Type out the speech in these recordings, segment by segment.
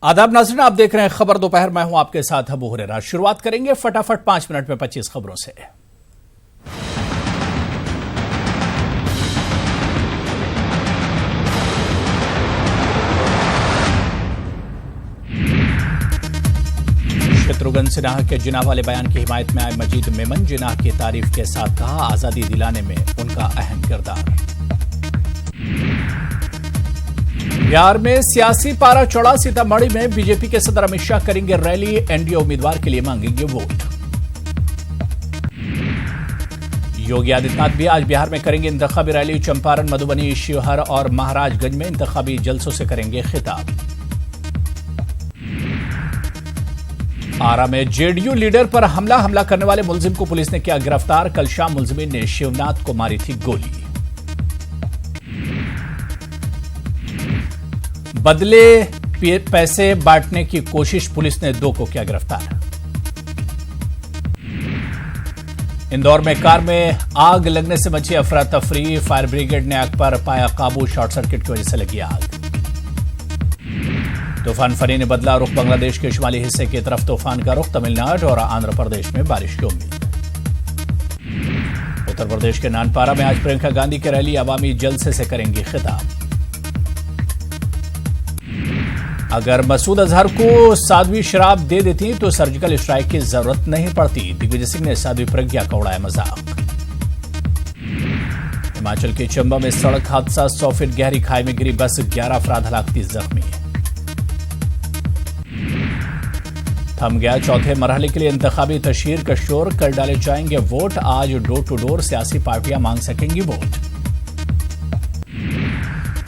आदाब नाज़रीन, आप देख रहे हैं खबर दोपहर। मैं हूं आपके साथ अबू हुरैरा। शुरुआत करेंगे फटाफट 5 मिनट में 25 खबरों से। शत्रुघ्न सिन्हा के जिन्ना वाले बयान की हिमायत में आए मजीद मेमन। जिन्ना की तारीफ के साथ कहा, आजादी दिलाने में उनका अहम किरदार। बिहार में सियासी पारा चढ़ा। सीतामढ़ी में बीजेपी के सदर अमित शाह करेंगे रैली। एनडीए उम्मीदवार के लिए मांगेंगे वोट। योगी आदित्यनाथ भी आज बिहार में करेंगे इंतखाबी रैली। चंपारण, मधुबनी, शिवहर और महाराजगंज में इंतखाबी जलसों से करेंगे खिताब। आरा में जेडीयू लीडर पर हमला करने वाले मुलजिम को पुलिस ने किया गिरफ्तार। कल शाम मुलजिमीन ने शिवनाथ को मारी थी गोली। बदले पैसे बांटने की कोशिश, पुलिस ने 2 को किया गिरफ्तार। इंदौर में कार में आग लगने से मची अफरा तफरी। फायर ब्रिगेड ने आग पर पाया काबू। शॉर्ट सर्किट की वजह से लगी आग। तूफान फनी ने बदला रुख। बांग्लादेश के शुमाली हिस्से की तरफ तूफान का रुख। तमिलनाडु और आंध्र प्रदेश में बारिश की उम्मीद। उत्तर प्रदेश के नानपारा में आज प्रियंका गांधी की रैली। अवामी जलसे से करेंगी खिताब। अगर मसूद अजहर को साध्वी शराब दे देती तो सर्जिकल स्ट्राइक की जरूरत नहीं पड़ती। दिग्विजय सिंह ने साध्वी प्रज्ञा का उड़ाया मजाक। हिमाचल के चंबा में सड़क हादसा। 100 फीट गहरी खाई में गिरी बस। 11 अफराद हलाक, 30 जख्मी। थम गया चौथे मरहले के लिए इंतखाबी तशहीर का शोर। कल डाले जाएंगे वोट। आज डोर टू डोर सियासी पार्टियां मांग सकेंगी वोट।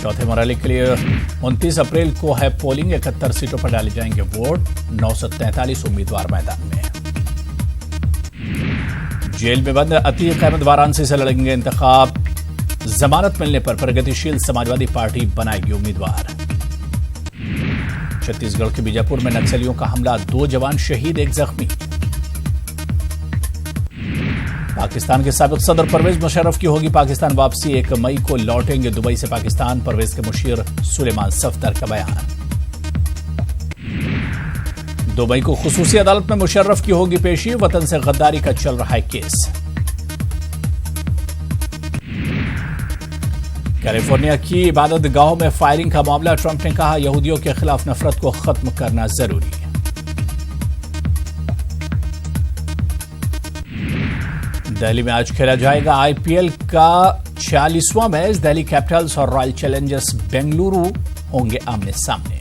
चौथे मरहले के लिए 29 अप्रैल को है पोलिंग। 71 सीटों पर डाले जाएंगे वोट। 943 उम्मीदवार मैदान में। जेल में बंद अतीक अहमद वाराणसी से लड़ेंगे इंतखाब। जमानत मिलने पर प्रगतिशील समाजवादी पार्टी बनाएगी उम्मीदवार। छत्तीसगढ़ के बीजापुर में नक्सलियों का हमला। 2 जवान शहीद, 1 जख्मी। पाकिस्तान के साबिक सदर परवेज मुशर्रफ की होगी पाकिस्तान वापसी। 1 मई को लौटेंगे दुबई से पाकिस्तान। परवेज के मुशीर सुलेमान सफदर का बयान। 2 मई को खुसूसी अदालत में मुशर्रफ की होगी पेशी। वतन से गद्दारी का चल रहा है केस। कैलिफोर्निया की इबादत गाहों में फायरिंग का मामला। ट्रंप ने कहा, यहूदियों के खिलाफ नफरत को खत्म करना जरूरी है। दिल्ली में आज खेला जाएगा आईपीएल का 46वां मैच। दिल्ली कैपिटल्स और रॉयल चैलेंजर्स बेंगलुरु होंगे आमने सामने।